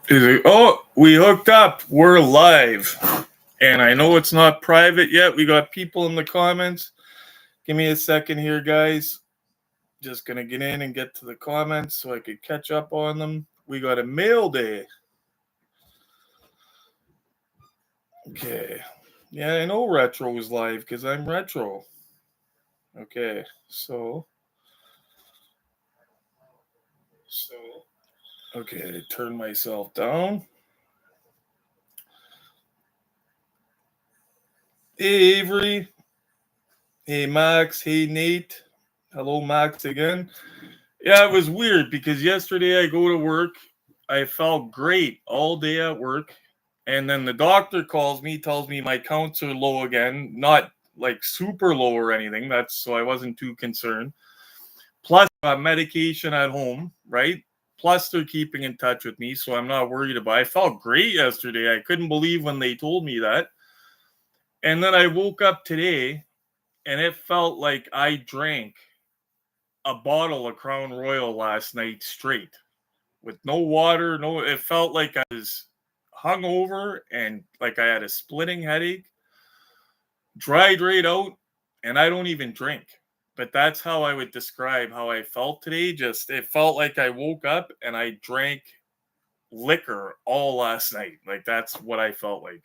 Is it, oh, we hooked up. We're live. And I know it's not private yet. We got people in the comments. Give me a second here, guys. Just going to get in and get to the comments so I could catch up on them. We got a mail day. Okay. Yeah, I know Retro is live because I'm Retro. Okay, so. Okay, turn myself down. Hey, Avery. Hey, Max. Hey, Nate. Hello, Max again. Yeah, it was weird because yesterday I go to work. I felt great all day at work. And then the doctor calls me, tells me my counts are low again. Not like super low or anything. That's so I wasn't too concerned. Plus, medication at home, right? Plus, they're keeping in touch with me, so I'm not worried about it. I felt great yesterday. I couldn't believe when they told me that. And then I woke up today and it felt like I drank a bottle of Crown Royal last night straight with no water. No, it felt like I was hungover and like I had a splitting headache, dried right out, and I don't even drink. But that's how I would describe how I felt today. Just it felt like I woke up and I drank liquor all last night. Like that's what I felt like.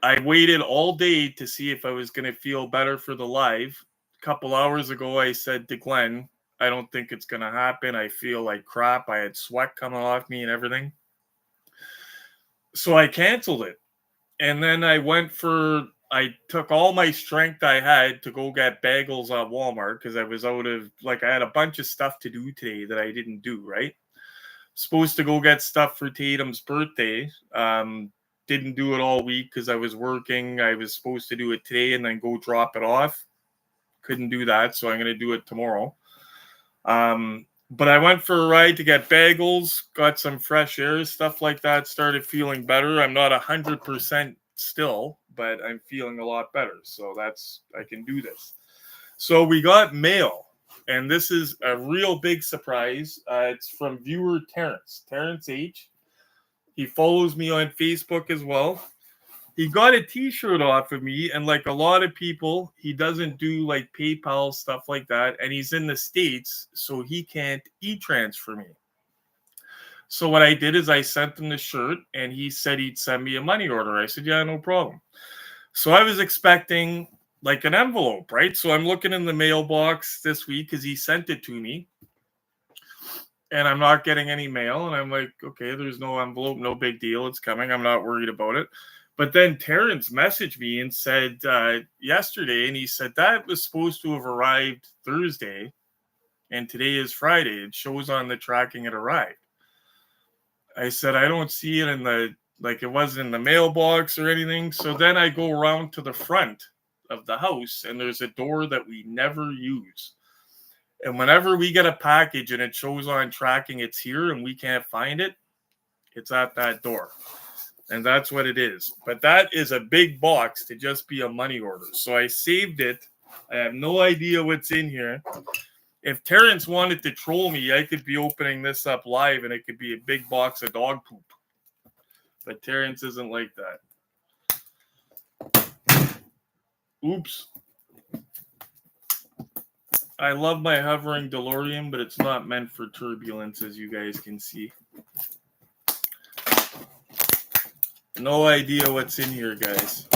I waited all day to see if I was going to feel better for the live. A couple hours ago, I said to Glenn, I don't think it's going to happen. I feel like crap. I had sweat coming off me and everything. So I canceled it. And then I took all my strength I had to go get bagels at Walmart because I was I had a bunch of stuff to do today that I didn't do, right? Supposed to go get stuff for Tatum's birthday. Didn't do it all week because I was working. I was supposed to do it today and then go drop it off. Couldn't do that, so I'm going to do it tomorrow. But I went for a ride to get bagels, got some fresh air, stuff like that, started feeling better. I'm not 100% still, but I'm feeling a lot better. So I can do this. So we got mail, and this is a real big surprise. It's from viewer Terrence H. He follows me on Facebook as well. He got a t-shirt off of me, and like a lot of people, he doesn't do like PayPal stuff like that, and he's in the States, so he can't e-transfer me. So what I did is I sent him the shirt, and he said he'd send me a money order. I said, yeah, no problem. So I was expecting like an envelope, right? So I'm looking in the mailbox this week because he sent it to me, and I'm not getting any mail, and I'm like, okay, there's no envelope, no big deal, it's coming, I'm not worried about it. But then Terrence messaged me and said yesterday, and he said that was supposed to have arrived Thursday, and today is Friday. It shows on the tracking it arrived. I said, I don't see it it wasn't in the mailbox or anything. So then I go around to the front of the house, and there's a door that we never use. And whenever we get a package and it shows on tracking it's here and we can't find it, it's at that door. And that's what it is. But that is a big box to just be a money order. So I saved it. I have no idea what's in here. If Terrence wanted to troll me, I could be opening this up live and it could be a big box of dog poop. But Terrence isn't like that. Oops. I love my hovering DeLorean, but it's not meant for turbulence, as you guys can see. No idea what's in here, guys.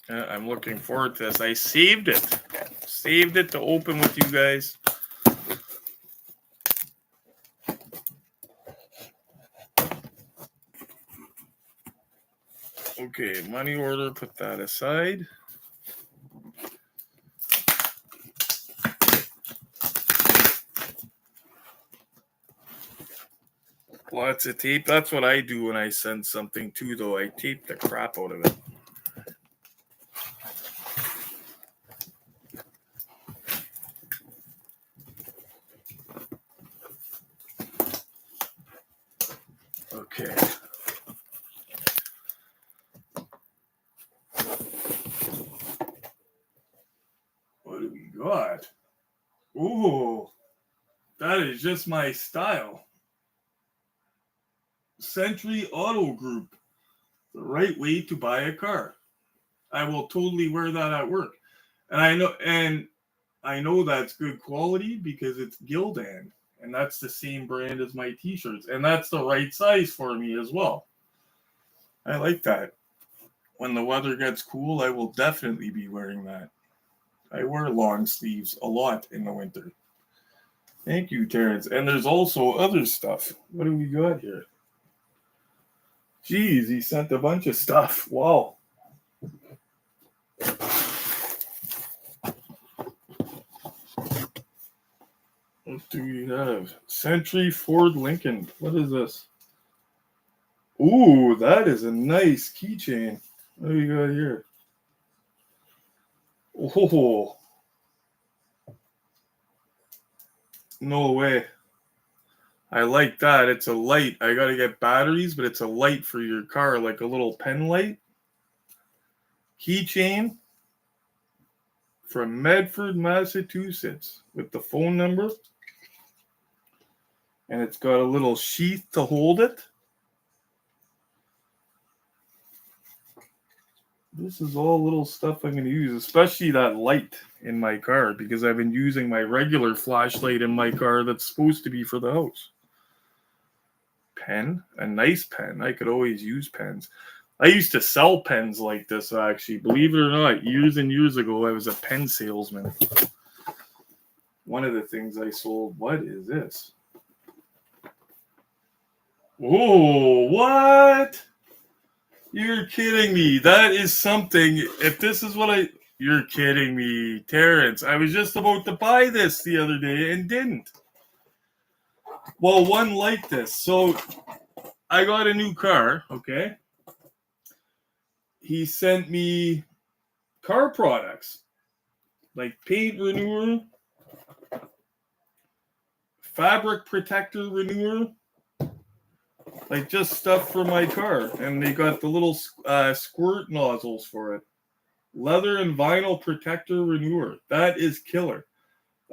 I'm looking forward to this. I saved it. Saved it to open with you guys. Okay, money order, put that aside. Lots of tape. That's what I do when I send something too, though. I tape the crap out of it. Okay. What do we got? got? Ooh, that is just my style. Century Auto Group, the right way to buy a car. I will totally wear that at work. And I know that's good quality because it's Gildan. And that's the same brand as my t-shirts. And that's the right size for me as well. I like that. When the weather gets cool, I will definitely be wearing that. I wear long sleeves a lot in the winter. Thank you, Terrence. And there's also other stuff. What do we got here? Jeez, he sent a bunch of stuff. Wow. What do we have? Century Ford Lincoln. What is this? Ooh, that is a nice keychain. What do we got here? Oh, no way. I like that. It's a light. I got to get batteries, but it's a light for your car, like a little pen light. Keychain from Medford, Massachusetts, with the phone number. And it's got a little sheath to hold it. This is all little stuff I'm going to use, especially that light in my car, because I've been using my regular flashlight in my car that's supposed to be for the house. Pen, a nice pen. I could always use pens. I used to sell pens like this, actually. Believe it or not, years and years ago, I was a pen salesman. One of the things I sold, what is this? Oh, what? You're kidding me. That is something. If this is what you're kidding me, Terrence. I was just about to buy this the other day and didn't. Well, one like this. So I got a new car, okay? He sent me car products like paint renewer, fabric protector renewer, like just stuff for my car. And they got the little squirt nozzles for it. Leather and vinyl protector renewer. That is killer.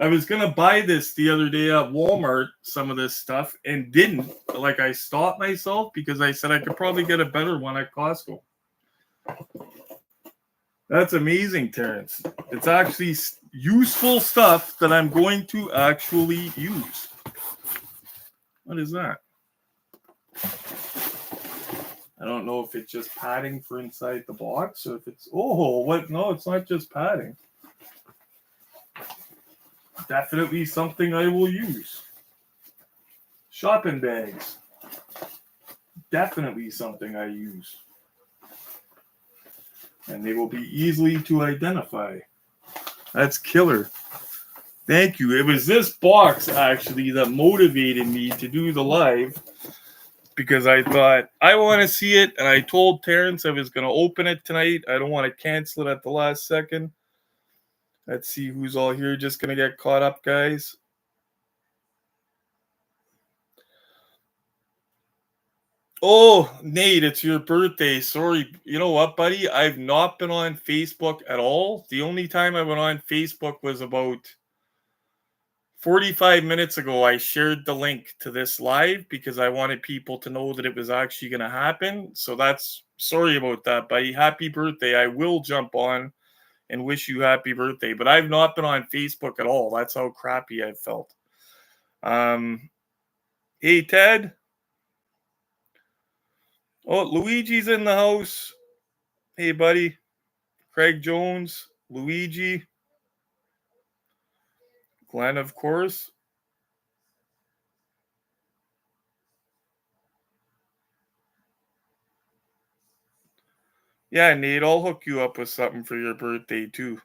I was going to buy this the other day at Walmart, some of this stuff, and didn't. Like, I stopped myself because I said I could probably get a better one at Costco. That's amazing, Terrence. It's actually useful stuff that I'm going to actually use. What is that? I don't know if it's just padding for inside the box or if it's... Oh, what? No, it's not just padding. Definitely something I will use. Shopping bags. Definitely something I use. And they will be easily to identify. That's killer. Thank you. It was this box, actually, that motivated me to do the live. Because I thought, I want to see it. And I told Terrence I was going to open it tonight. I don't want to cancel it at the last second. Let's see who's all here. Just going to get caught up, guys. Oh, Nate, it's your birthday. Sorry. You know what, buddy? I've not been on Facebook at all. The only time I went on Facebook was about 45 minutes ago. I shared the link to this live because I wanted people to know that it was actually going to happen. So that's, sorry about that, buddy. Happy birthday. I will jump on and wish you happy birthday. But I've not been on Facebook at all. That's how crappy I've felt. Hey, Ted. Oh, Luigi's in the house. Hey, buddy. Craig Jones. Luigi. Glenn, of course. Yeah, Nate, I'll hook you up with something for your birthday, too.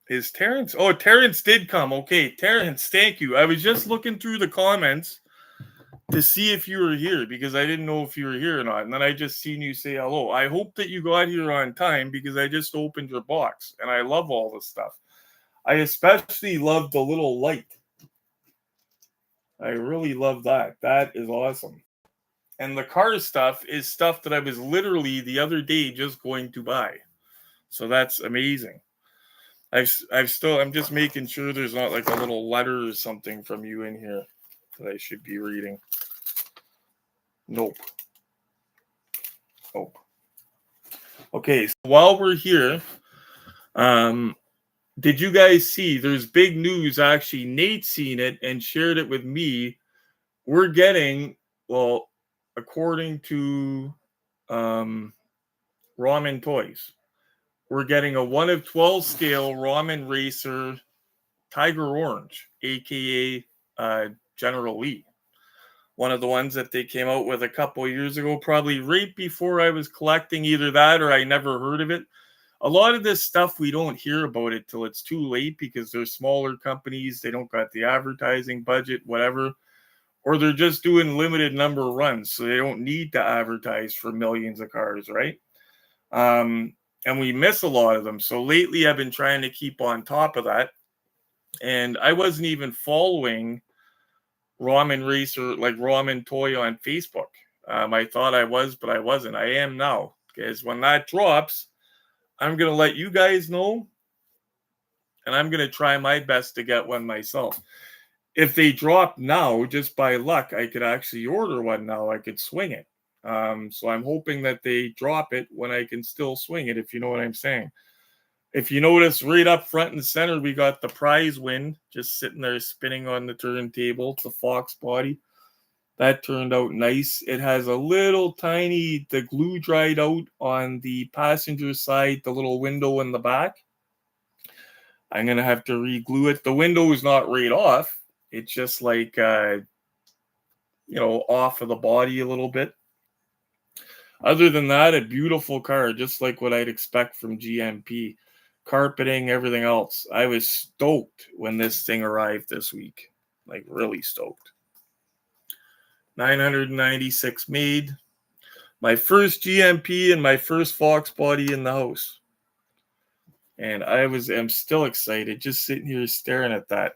Is Terrence? Oh, Terrence did come. Okay, Terrence, thank you. I was just looking through the comments to see if you were here because I didn't know if you were here or not. And then I just seen you say hello. I hope that you got here on time because I just opened your box and I love all this stuff. I especially love the little light. I really love that. That is awesome. And the car stuff is stuff that I was literally the other day just going to buy. So that's amazing. I'm just making sure there's not like a little letter or something from you in here that I should be reading. Nope. Nope. Okay, so while we're here, did you guys see there's big news? Actually, Nate seen it and shared it with me. We're getting, well, according to Ramen Toys, we're getting a 1 of 12 scale Ramen Racer Tiger Orange, aka General Lee. One of the ones that they came out with a couple years ago, probably right before I was collecting, either that or I never heard of it. A lot of this stuff we don't hear about it till it's too late because they're smaller companies, they don't got the advertising budget, whatever, or they're just doing limited number of runs, so they don't need to advertise for millions of cars, right? And we miss a lot of them. So lately I've been trying to keep on top of that, and I wasn't even following Ramen Racer, like Ramen Toy on Facebook. I thought I was, but I wasn't. I am now, because when that drops, I'm going to let you guys know, and I'm going to try my best to get one myself. If they drop now, just by luck, I could actually order one now. I could swing it. So I'm hoping that they drop it when I can still swing it, if you know what I'm saying. If you notice, right up front and center, we got the prize win just sitting there spinning on the turntable. It's a Fox body. That turned out nice. It has a little tiny, the glue dried out on the passenger side, the little window in the back. I'm going to have to re-glue it. The window is not right off. It's just like, off of the body a little bit. Other than that, a beautiful car, just like what I'd expect from GMP. Carpeting, everything else. I was stoked when this thing arrived this week. Like, really stoked. 996 made. My first GMP and my first Fox body in the house. And I'm still excited just sitting here staring at that.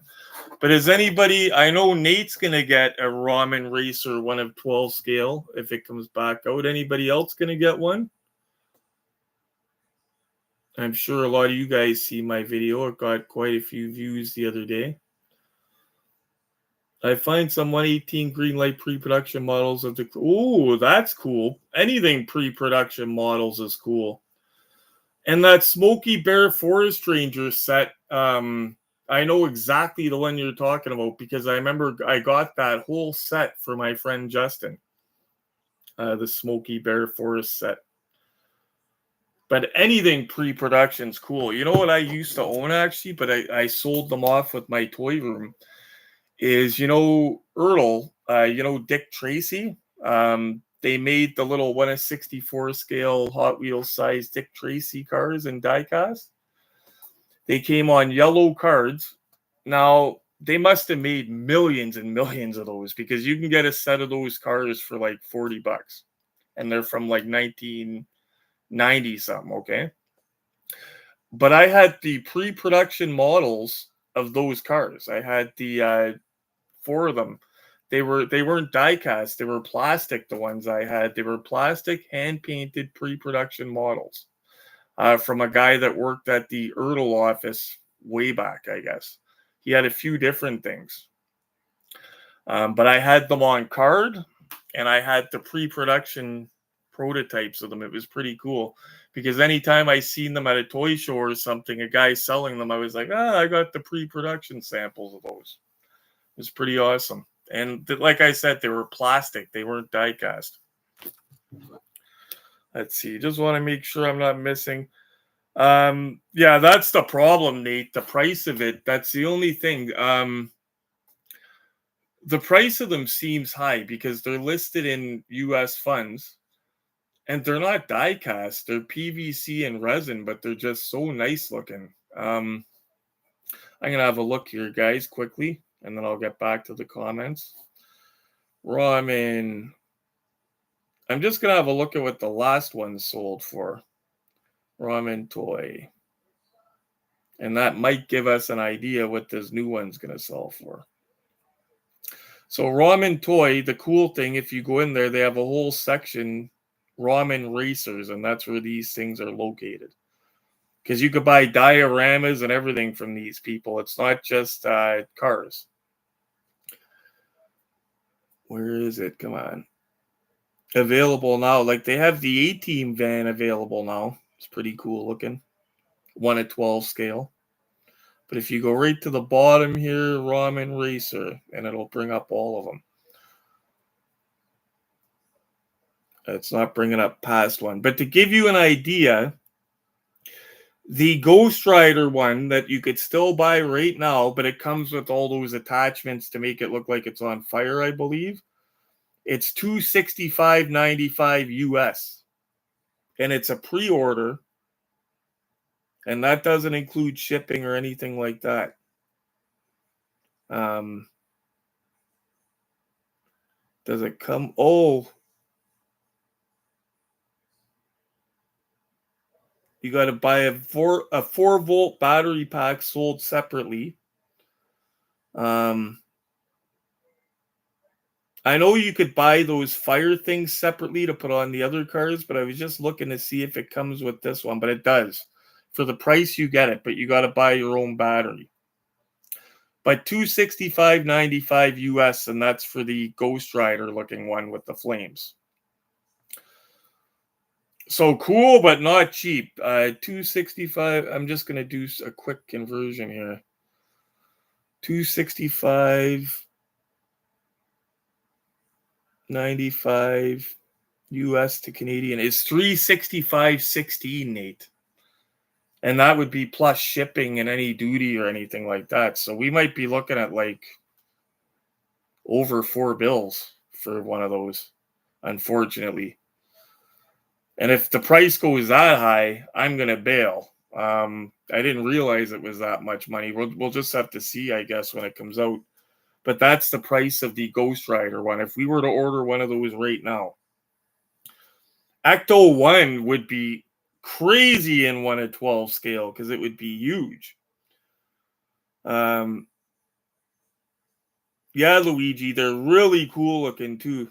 But is anybody, I know Nate's going to get a Ramen Racer 1 of 12 scale if it comes back out. Anybody else going to get one? I'm sure a lot of you guys see my video. It got quite a few views the other day. I find some 118 green light pre-production models of the... Oh, that's cool. Anything pre-production models is cool. And that Smoky Bear Forest Ranger set, I know exactly the one you're talking about because I remember I got that whole set for my friend Justin. The Smoky Bear Forest set. But anything pre-production is cool. You know what I used to own actually, but I sold them off with my toy room, is, Earl, Dick Tracy. They made the little 1 of 64 scale Hot Wheels size Dick Tracy cars in diecast. They came on yellow cards. Now, they must have made millions and millions of those because you can get a set of those cars for like $40. And they're from like 1990 something, okay? But I had the pre-production models of those cars. I had the 4 of them. They weren't die-cast. They were plastic, the ones I had. They were plastic, hand-painted pre-production models from a guy that worked at the Ertl office way back, I guess. He had a few different things. But I had them on card, and I had the pre-production prototypes of them. It was pretty cool because anytime I seen them at a toy show or something, a guy selling them, I was like, I got the pre-production samples of those. It was pretty awesome. And like I said, they were plastic. They weren't die-cast. Let's see. Just want to make sure I'm not missing. Yeah, that's the problem, Nate. The price of it. That's the only thing. The price of them seems high because they're listed in U.S. funds. And they're not die-cast. They're PVC and resin, but they're just so nice looking. I'm going to have a look here, guys, quickly. And then I'll get back to the comments. Ramen. I'm just going to have a look at what the last one sold for. Ramen Toy. And that might give us an idea what this new one's going to sell for. So Ramen Toy, the cool thing, if you go in there, they have a whole section, Ramen Racers, and that's where these things are located. because you could buy dioramas and everything from these people. It's not just cars. Where is it? Come on. Available now. Like they have the A-Team van available now. It's pretty cool looking. 1/12 scale. But if you go right to the bottom here, Ramen Racer, and it'll bring up all of them. It's not bringing up past one. But to give you an idea, the Ghost Rider one that you could still buy right now, but it comes with all those attachments to make it look like it's on fire, I believe. It's $265.95 US. And it's a pre-order. And that doesn't include shipping or anything like that. Does it come? Oh, you got to buy a 4-volt battery pack sold separately. I know you could buy those fire things separately to put on the other cars, but I was just looking to see if it comes with this one, but it does. For the price, you get it, but you got to buy your own battery. But $265.95 US, and that's for the Ghost Rider looking one with the flames. So cool, but not cheap. $265. I'm just gonna do a quick conversion here. $265.95 US to Canadian is $365.16, Nate. And that would be plus shipping and any duty or anything like that. So we might be looking at like over $4 for one of those, unfortunately. And if the price goes that high, I'm going to bail. I didn't realize it was that much money. We'll just have to see, I guess, when it comes out. But that's the price of the Ghost Rider one. If we were to order one of those right now, Ecto 1 would be crazy in 1/12 scale because it would be huge. Yeah, Luigi, they're really cool looking too.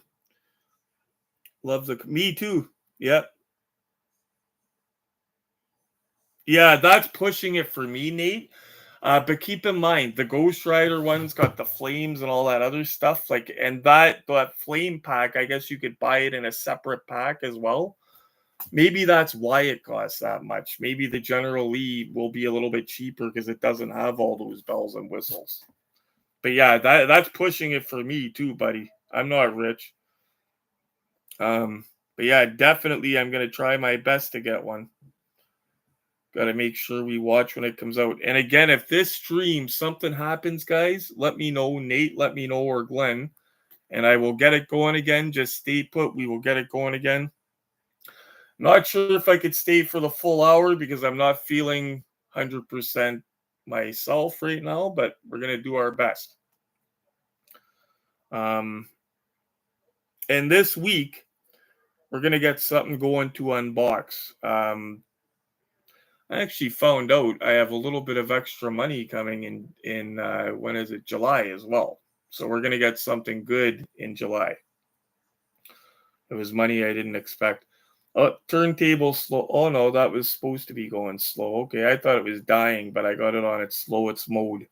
Love me too. Yep. Yeah, that's pushing it for me, Nate. But keep in mind, the Ghost Rider one's got the flames and all that other stuff. Like, and that flame pack, I guess you could buy it in a separate pack as well. Maybe that's why it costs that much. Maybe the General Lee will be a little bit cheaper because it doesn't have all those bells and whistles. But yeah, that's pushing it for me too, buddy. I'm not rich. But yeah, definitely I'm gonna try my best to get one. Got to make sure we watch when it comes out. And again, if this stream something happens, guys, let me know. Nate, let me know, or Glenn, and I will get it going again. Just stay put. We will get it going again. Not sure if I could stay for the full hour because I'm not feeling 100% myself right now, but we're going to do our best. And this week, we're going to get something going to unbox. I actually found out I have a little bit of extra money coming in when is it? July as well. So we're going to get something good in July. It was money I didn't expect. Oh, turntable slow. Oh no, that was supposed to be going slow. Okay, I thought it was dying, but I got it on its slowest mode.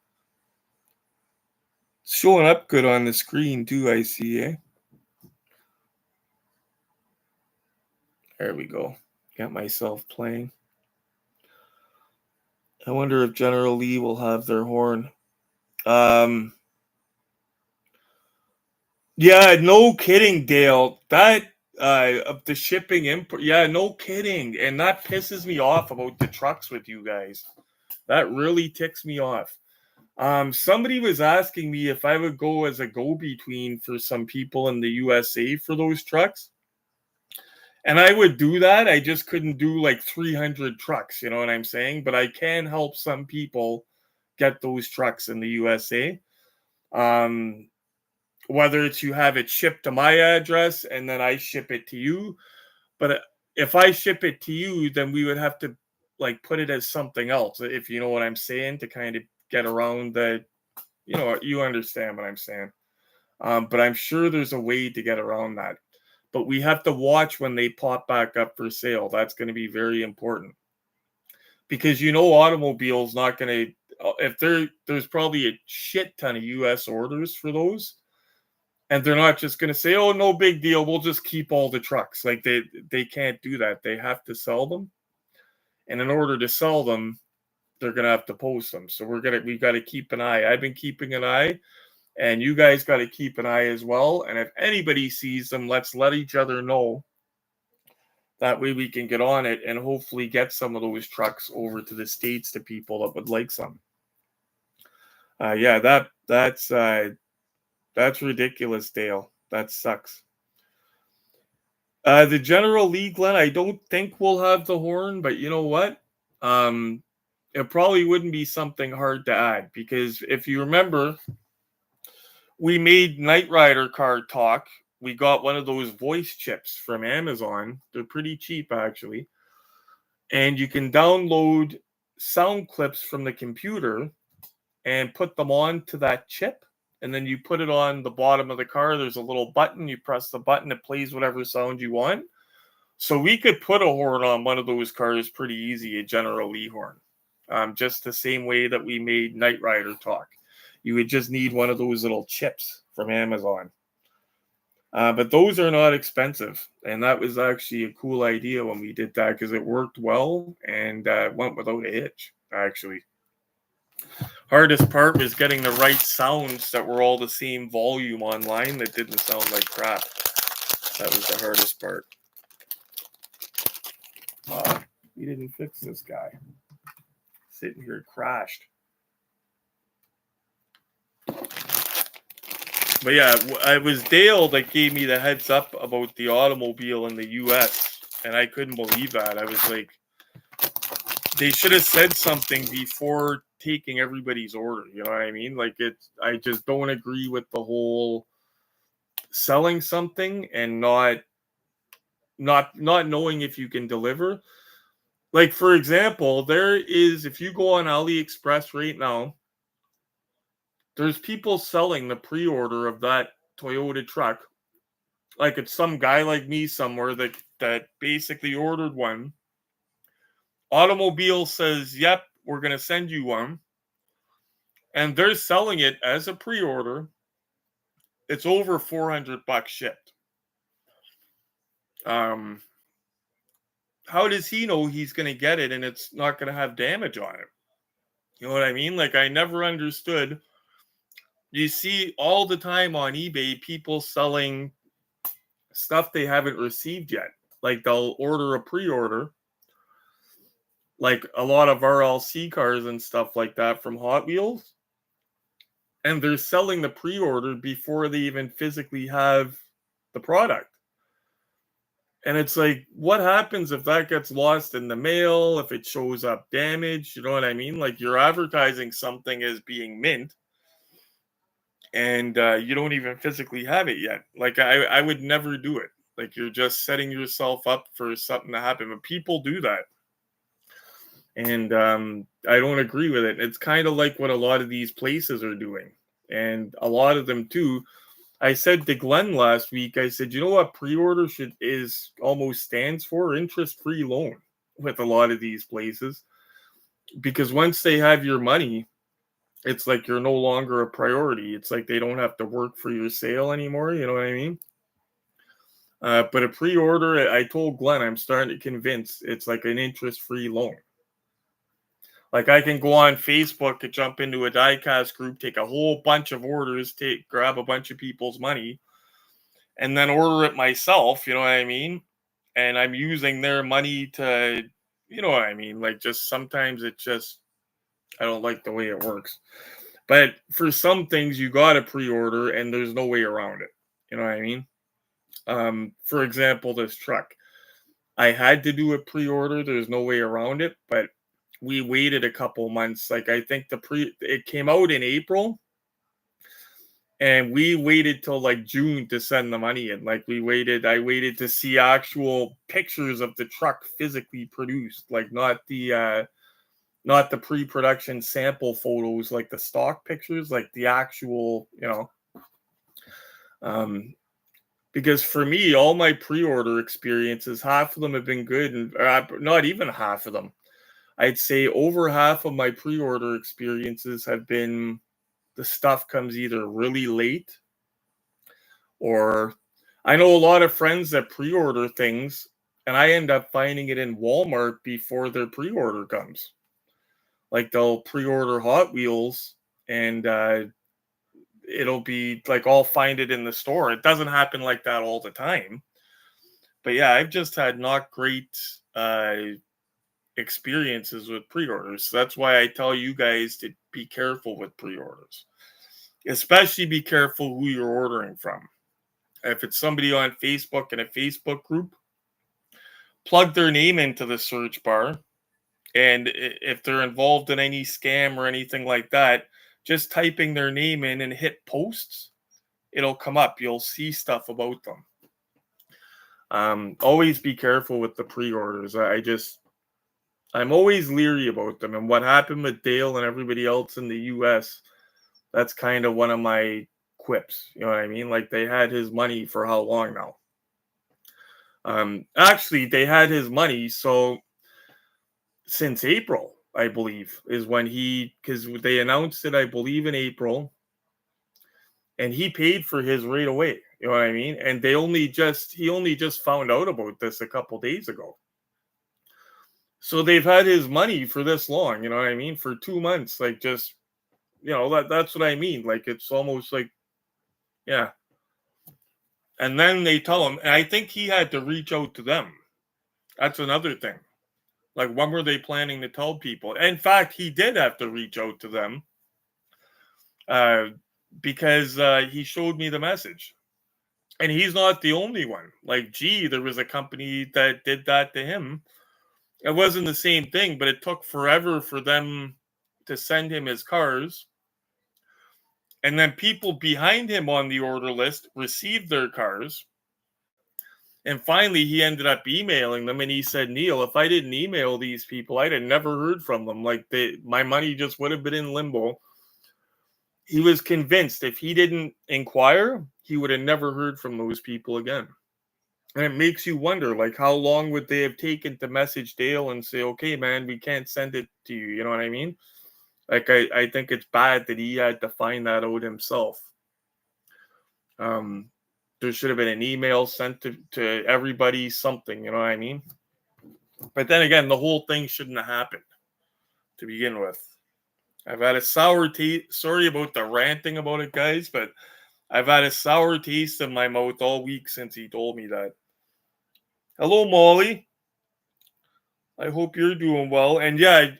It's showing up good on the screen too, I see, eh? There we go. Got myself playing. I wonder if General Lee will have their horn. Yeah, no kidding, Dale. That of the shipping import. Yeah, no kidding. And that pisses me off about the trucks with you guys. That really ticks me off. Somebody was asking me if I would go as a go-between for some people in the USA for those trucks. And I would do that. I just couldn't do like 300 trucks, you know what I'm saying? But I can help some people get those trucks in the USA. Whether it's you have it shipped to my address and then I ship it to you. But if I ship it to you, then we would have to like put it as something else, if you know what I'm saying, to kind of get around the, you understand what I'm saying. But I'm sure there's a way to get around that. But we have to watch when they pop back up for sale. That's going to be very important. because automobile's not going to, if there's probably a shit ton of US orders for those, and they're not just going to say, oh, no big deal, we'll just keep all the trucks. Like they can't do that. They have to sell them, and in order to sell them, they're going to have to post them. So we've got to keep an eye. I've been keeping an eye, and you guys got to keep an eye as well. And if anybody sees them, let's let each other know. That way we can get on it and hopefully get some of those trucks over to the States to people that would like some. Yeah, that's ridiculous, Dale. That sucks. The General Lee, Glenn, I don't think we'll have the horn, but you know what? It probably wouldn't be something hard to add, because if you remember, we made Knight Rider car talk. We got one of those voice chips from Amazon. They're pretty cheap, actually. And you can download sound clips from the computer and put them onto that chip. And then you put it on the bottom of the car. There's a little button. You press the button. It plays whatever sound you want. So we could put a horn on one of those cars pretty easy, a General Lee horn. Just the same way that we made Knight Rider talk. You would just need one of those little chips from Amazon. But those are not expensive. And that was actually a cool idea when we did that, because it worked well and went without a hitch, actually. Hardest part was getting the right sounds that were all the same volume online that didn't sound like crap. That was the hardest part. We didn't fix this guy. Sitting here crashed. But yeah, it was Dale that gave me the heads up about the automobile in the US, and I couldn't believe that. I was like, they should have said something before taking everybody's order. You know what I mean? Like, I just don't agree with the whole selling something and not knowing if you can deliver. Like, for example, if you go on AliExpress right now, there's people selling the pre-order of that Toyota truck. Like, it's some guy like me somewhere that basically ordered one. Automobile says, yep, we're going to send you one. And they're selling it as a pre-order. It's over $400 shipped. How does he know he's going to get it and it's not going to have damage on it? You know what I mean? Like, I never understood. You see all the time on eBay people selling stuff they haven't received yet. Like, they'll order a pre-order, like a lot of RLC cars and stuff like that from Hot Wheels, and they're selling the pre-order before they even physically have the product. And it's like, what happens if that gets lost in the mail, if it shows up damaged? You know what I mean? Like, you're advertising something as being mint, and you don't even physically have it yet. Like, I would never do it. Like, you're just setting yourself up for something to happen. But people do that. And I don't agree with it. It's kind of like what a lot of these places are doing. And a lot of them, too. I said to Glenn last week, I said, you know what pre-order almost stands for? Interest-free loan with a lot of these places. Because once they have your money, it's like you're no longer a priority. It's like they don't have to work for your sale anymore. You know what I mean? But a pre-order, I told Glenn, I'm starting to convince it's like an interest-free loan. Like, I can go on Facebook, jump into a diecast group, take a whole bunch of orders, grab a bunch of people's money, and then order it myself, you know what I mean? And I'm using their money to, you know what I mean? Like, just sometimes I don't like the way it works. But for some things, you got to pre-order, and there's no way around it. You know what I mean? For example, this truck. I had to do a pre-order. There's no way around it, but we waited a couple months. Like, I think it came out in April, and we waited till like June to send the money in. Like, I waited to see actual pictures of the truck physically produced, like not the pre-production sample photos, like the stock pictures, like the actual, because for me, all my pre-order experiences, half of them have been good, and not even half of them. I'd say over half of my pre-order experiences have been the stuff comes either really late, or I know a lot of friends that pre-order things and I end up finding it in Walmart before their pre-order comes. Like they'll pre-order Hot Wheels and it'll be like I'll find it in the store. It doesn't happen like that all the time. But yeah, I've just had not great experiences with pre-orders. So that's why I tell you guys to be careful with pre-orders. Especially be careful who you're ordering from. If it's somebody on Facebook in a Facebook group, plug their name into the search bar. And if they're involved in any scam or anything like that, just typing their name in and hit posts, it'll come up. You'll see stuff about them. Always be careful with the pre-orders. I'm always leery about them. And what happened with Dale and everybody else in the US, that's kind of one of my quips. You know what I mean? Like they had his money for how long now? Actually, they had his money so since April, I believe, is when because they announced it, I believe, in April, and he paid for his right away. You know what I mean? And he only just found out about this a couple days ago. So they've had his money for this long, you know what I mean? For 2 months, like just that's what I mean. Like it's almost like, yeah. And then they tell him, and I think he had to reach out to them. That's another thing. Like, when were they planning to tell people? In fact, he did have to reach out to them because he showed me the message. And he's not the only one. Like, there was a company that did that to him. It wasn't the same thing, but it took forever for them to send him his cars. And then people behind him on the order list received their cars. And finally, he ended up emailing them, and he said, "Neil, if I didn't email these people, I'd have never heard from them. Like my money just would have been in limbo." He was convinced if he didn't inquire, he would have never heard from those people again. And it makes you wonder, like, how long would they have taken to message Dale and say, "Okay, man, we can't send it to you." You know what I mean? Like, I think it's bad that he had to find that out himself. There should have been an email sent to everybody, something, you know what I mean? But then again, the whole thing shouldn't have happened to begin with. I've had a sour taste. Sorry about the ranting about it, guys, but I've had a sour taste in my mouth all week since he told me that. Hello, Molly. I hope you're doing well. And yeah,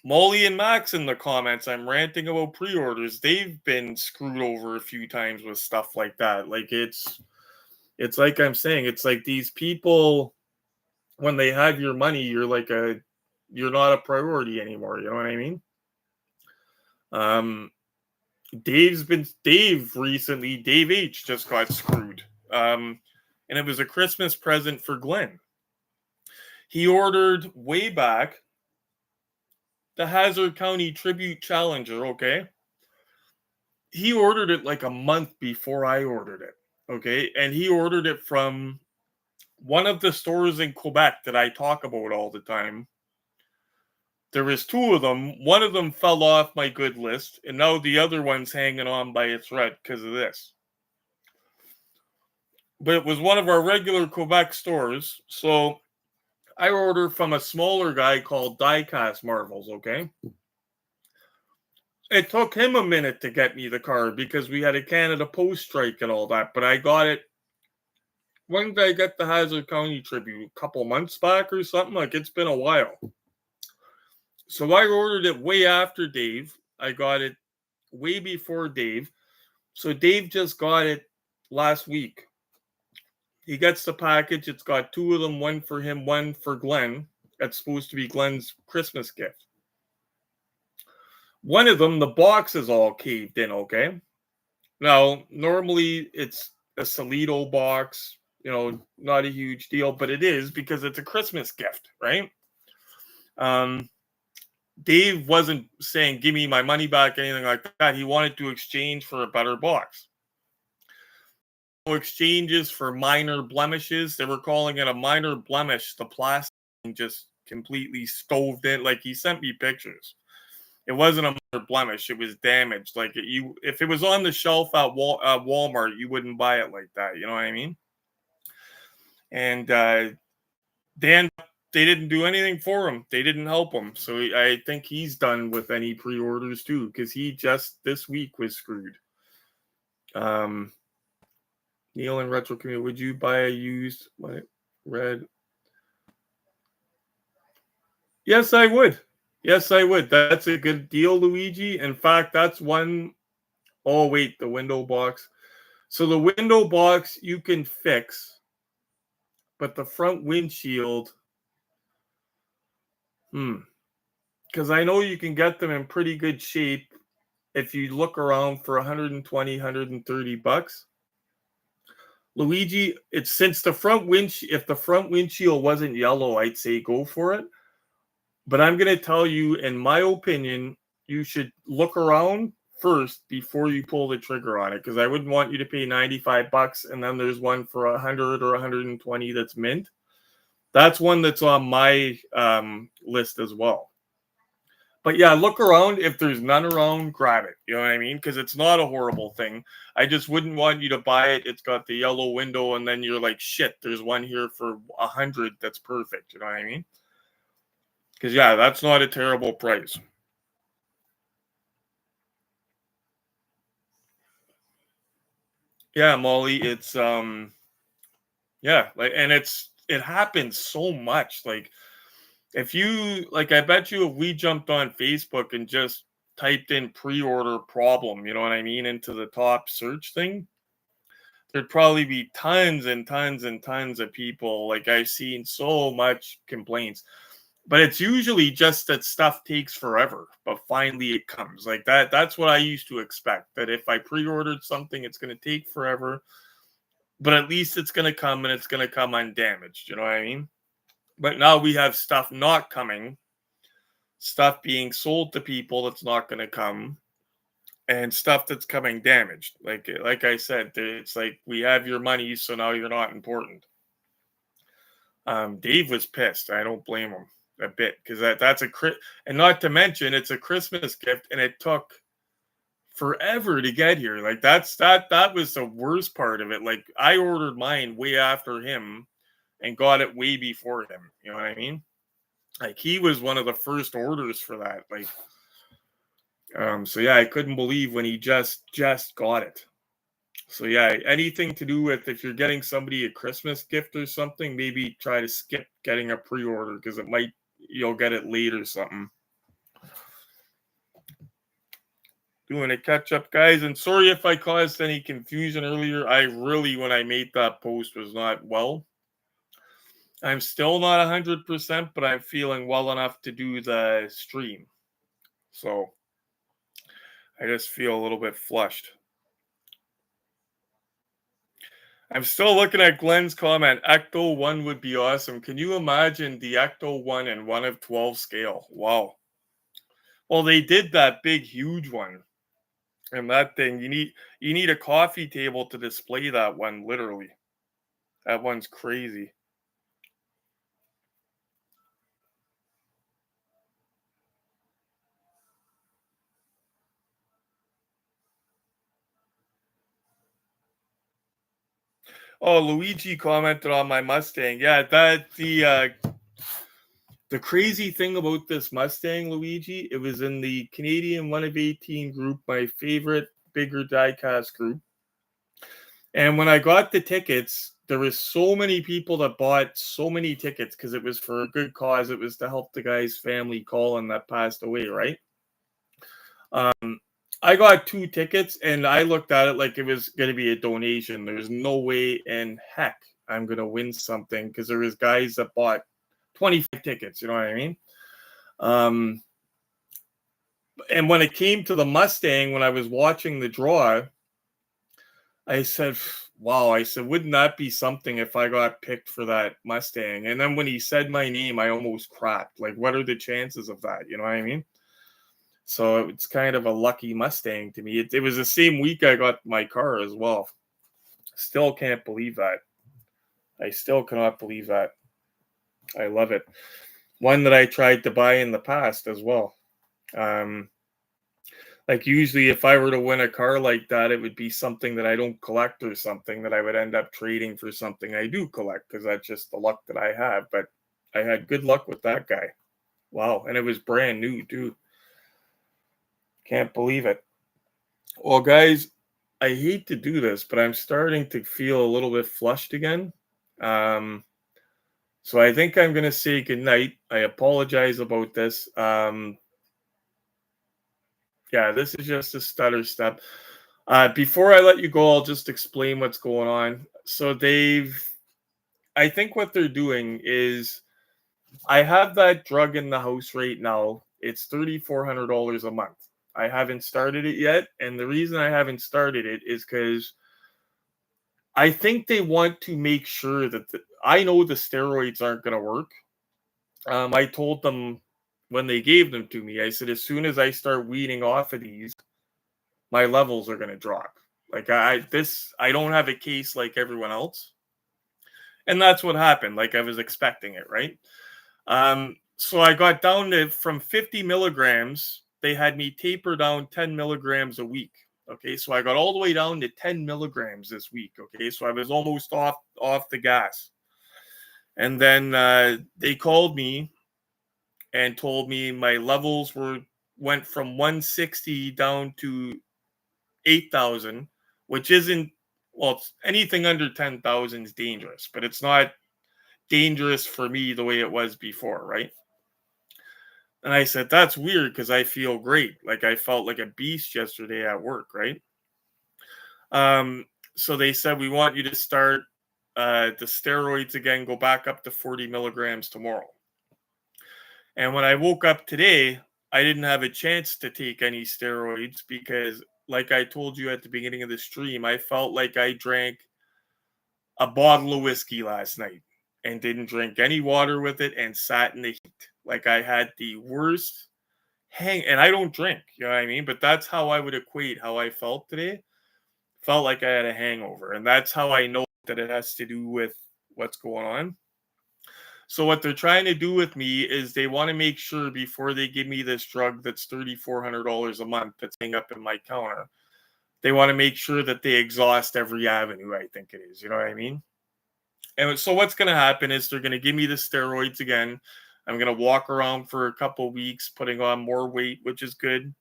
Molly and Max in the comments, I'm ranting about pre-orders. They've been screwed over a few times with stuff like that. Like it's like I'm saying, it's like these people, when they have your money, you're not a priority anymore. You know what I mean? Dave recently, Dave H just got screwed. And it was a Christmas present for Glenn. He ordered way back the Hazard County Tribute Challenger, okay? He ordered it like a month before I ordered it, okay? And he ordered it from one of the stores in Quebec that I talk about all the time. There was two of them. One of them fell off my good list, and now the other one's hanging on by a thread because of this. But it was one of our regular Quebec stores, so I ordered from a smaller guy called Diecast Marvels, okay? It took him a minute to get me the card because we had a Canada Post strike and all that, but I got it. When did I get the Hazard County Tribute? A couple months back or something? Like, it's been a while. So I ordered it way after Dave. I got it way before Dave. So Dave just got it last week. He gets the package. It's got two of them, one for him, one for Glenn. That's supposed to be Glenn's Christmas gift. One of them, the box is all caved in, okay? Now, normally it's a Solido box, not a huge deal, but it is because it's a Christmas gift, right? Dave wasn't saying, "Give me my money back," anything like that. He wanted to exchange for a better box. Exchanges for minor blemishes. They were calling it a minor blemish. The plastic just completely stoved in. Like, he sent me pictures. It wasn't a minor blemish. It was damaged. Like, if it was on the shelf at Walmart, you wouldn't buy it like that. You know what I mean? And they didn't do anything for him. They didn't help him. So I think he's done with any pre-orders too, because he just this week was screwed. Neil and Retro Community, would you buy a used red? Yes, I would. Yes, I would. That's a good deal, Luigi. In fact, that's one. Oh, wait, the window box. So the window box you can fix, but the front windshield, because I know you can get them in pretty good shape if you look around for 120, 130 bucks. Luigi, it's since the front windshield, if the front windshield wasn't yellow, I'd say go for it. But I'm going to tell you, in my opinion, you should look around first before you pull the trigger on it, because I wouldn't want you to pay 95 bucks and then there's one for 100 or 120 that's mint. That's one that's on my list as well. But yeah, look around. If there's none around, grab it. You know what I mean? Because it's not a horrible thing. I just wouldn't want you to buy it. It's got the yellow window, and then you're like, shit, there's one here for 100 that's perfect. You know what I mean? Because yeah, that's not a terrible price. Yeah, Molly, it's yeah, like, and it happens so much. Like, if you like, I bet you if we jumped on Facebook and just typed in pre-order problem, you know what I mean, into the top search thing, there'd probably be tons and tons and tons of people. Like, I've seen so much complaints. But it's usually just that stuff takes forever, but finally it comes. Like that's what I used to expect. That if I pre-ordered something, it's going to take forever, but at least it's going to come, and it's going to come undamaged. You know what I mean? But now we have stuff not coming, stuff being sold to people that's not going to come, and stuff that's coming damaged. Like I said, it's like, we have your money, so now you're not important. Dave was pissed. I don't blame him a bit, because that's and not to mention it's a Christmas gift, and it took forever to get here. Like, that was the worst part of it. Like, I ordered mine way after him and got it way before him. You know what I mean? Like, he was one of the first orders for that. Like, so yeah, I couldn't believe when he just got it. So yeah, anything to do with, if you're getting somebody a Christmas gift or something, maybe try to skip getting a pre-order, because you'll get it late or something. Doing a catch up, guys, and sorry if I caused any confusion earlier. I really, when I made that post, was not well. I'm still not 100%, but I'm feeling well enough to do the stream. So I just feel a little bit flushed. I'm still looking at Glenn's comment. Ecto 1 would be awesome. Can you imagine the Ecto 1 in 1 of 12 scale? Wow. Well, they did that big, huge one. And that thing, you need a coffee table to display that one, literally. That one's crazy. Oh, Luigi commented on my Mustang. Yeah, the crazy thing about this Mustang, Luigi, it was in the Canadian 1 of 18 group, my favorite bigger diecast group. And when I got the tickets, there was so many people that bought so many tickets, because it was for a good cause. It was to help the guy's family, Colin, that passed away, right? I got 2 tickets, and I looked at it like it was going to be a donation. There's no way in heck I'm going to win something, because there was guys that bought 25 tickets. You know what I mean? And when it came to the Mustang, when I was watching the draw, I said, wow, I said, wouldn't that be something if I got picked for that Mustang? And then when he said my name, I almost cracked. Like, what are the chances of that? You know what I mean? So it's kind of a lucky Mustang to me. It was the same week I got my car as well. Still can't believe that. I still cannot believe that. I love it. one that I tried to buy in the past as well. Um, like usually, if I were to win a car like that, it would be something that I don't collect or something that I would end up trading for something I do collect because that's just the luck that I have. But I had good luck with that guy. Wow, and it was brand new too. Can't believe it. Well, guys, I hate to do this, but I'm starting to feel a little bit flushed again. Um, so I think I'm gonna say goodnight. I apologize about this. Yeah, this is just a stutter step. Before I let you go, I'll just explain what's going on. So I think what they're doing is, I have that drug in the house right now. It's $3,400 a month. I haven't started it yet, and the reason I haven't started it is because I think they want to make sure that I know the steroids aren't going to work. I told them when they gave them to me, I said, as soon as I start weaning off of these, my levels are going to drop. Like I don't have a case like everyone else, and that's what happened. Like I was expecting it, right? So I got down to from 50 milligrams. They had me taper down 10 milligrams a week. Okay, so I got all the way down to 10 milligrams this week. Okay, so I was almost off the gas, and then they called me and told me my levels went from 160 down to 8,000, which isn't, well, anything under 10,000 is dangerous, but it's not dangerous for me the way it was before, right? And I said, that's weird because I feel great. Like I felt like a beast yesterday at work, right? Um, so they said, we want you to start the steroids again, go back up to 40 milligrams tomorrow. And when I woke up today, I didn't have a chance to take any steroids because, like I told you at the beginning of the stream, I felt like I drank a bottle of whiskey last night and didn't drink any water with it and sat in the heat. Like I had the worst and I don't drink, you know what I mean? But that's how I would equate how I felt today. Felt like I had a hangover. And that's how I know that it has to do with what's going on. So what they're trying to do with me is they want to make sure before they give me this drug that's $3,400 a month that's hanging up in my counter, they want to make sure that they exhaust every avenue, I think it is. You know what I mean? And so what's going to happen is they're going to give me the steroids again. I'm going to walk around for a couple weeks, putting on more weight, which is good.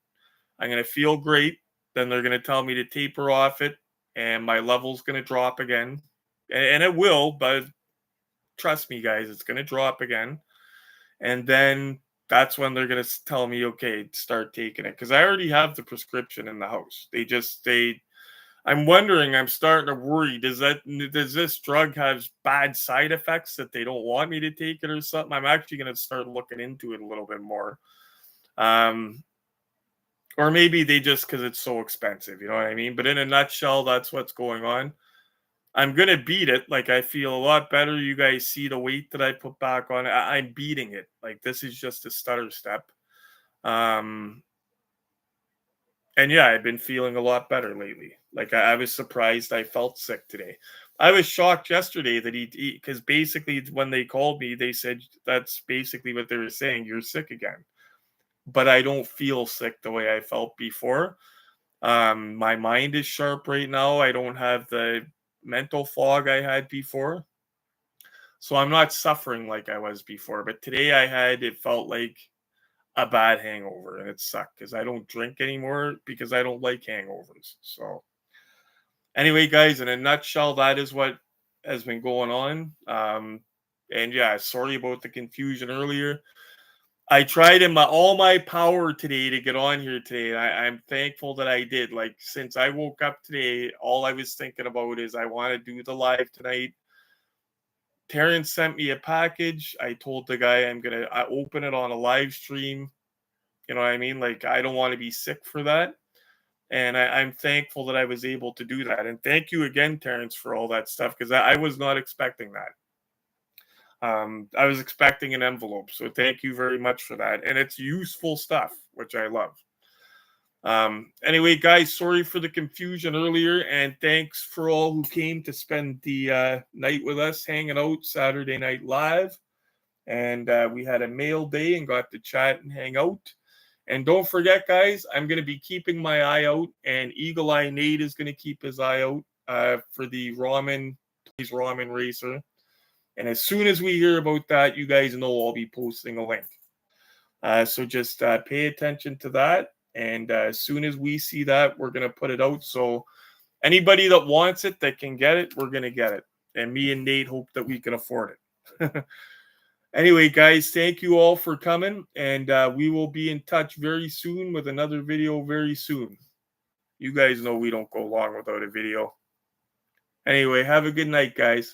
I'm going to feel great. Then they're going to tell me to taper off it, and my level's going to drop again. And it will, but trust me, guys, it's going to drop again. And then that's when they're going to tell me, okay, start taking it. Because I already have the prescription in the house. I'm wondering, I'm starting to worry, does this drug have bad side effects that they don't want me to take it or something? I'm actually going to start looking into it a little bit more. Or maybe they just, because it's so expensive, you know what I mean? But in a nutshell, that's what's going on. I'm going to beat it. Like, I feel a lot better. You guys see the weight that I put back on. I'm beating it. Like, this is just a stutter step. And yeah, I've been feeling a lot better lately. Like, I was surprised I felt sick today. I was shocked yesterday that because basically when they called me, they said that's basically what they were saying. You're sick again. But I don't feel sick the way I felt before. My mind is sharp right now. I don't have the mental fog I had before. So I'm not suffering like I was before. But today it felt like a bad hangover, and it sucked because I don't drink anymore because I don't like hangovers. So anyway, guys, in a nutshell, that is what has been going on. And yeah, sorry about the confusion earlier. I tried in all my power today to get on here today. I'm thankful that I did. Like, since I woke up today, all I was thinking about is I want to do the live tonight. Terrence sent me a package. I told the guy I'm going to open it on a live stream. You know what I mean? Like, I don't want to be sick for that. And I'm thankful that I was able to do that. And thank you again, Terrence, for all that stuff, because I was not expecting that. I was expecting an envelope, so thank you very much for that. And it's useful stuff, which I love. Anyway, guys, sorry for the confusion earlier, and thanks for all who came to spend the night with us, hanging out Saturday Night Live. and we had a mail day and got to chat and hang out. And don't forget, guys, I'm going to be keeping my eye out, and Eagle Eye Nate is going to keep his eye out for the ramen racer. And as soon as we hear about that, you guys know I'll be posting a link. So just pay attention to that. And as soon as we see that, we're going to put it out. So anybody that wants it, that can get it, we're going to get it. And me and Nate hope that we can afford it. Anyway, guys, thank you all for coming. And we will be in touch very soon with another video very soon. You guys know we don't go long without a video. Anyway, have a good night, guys.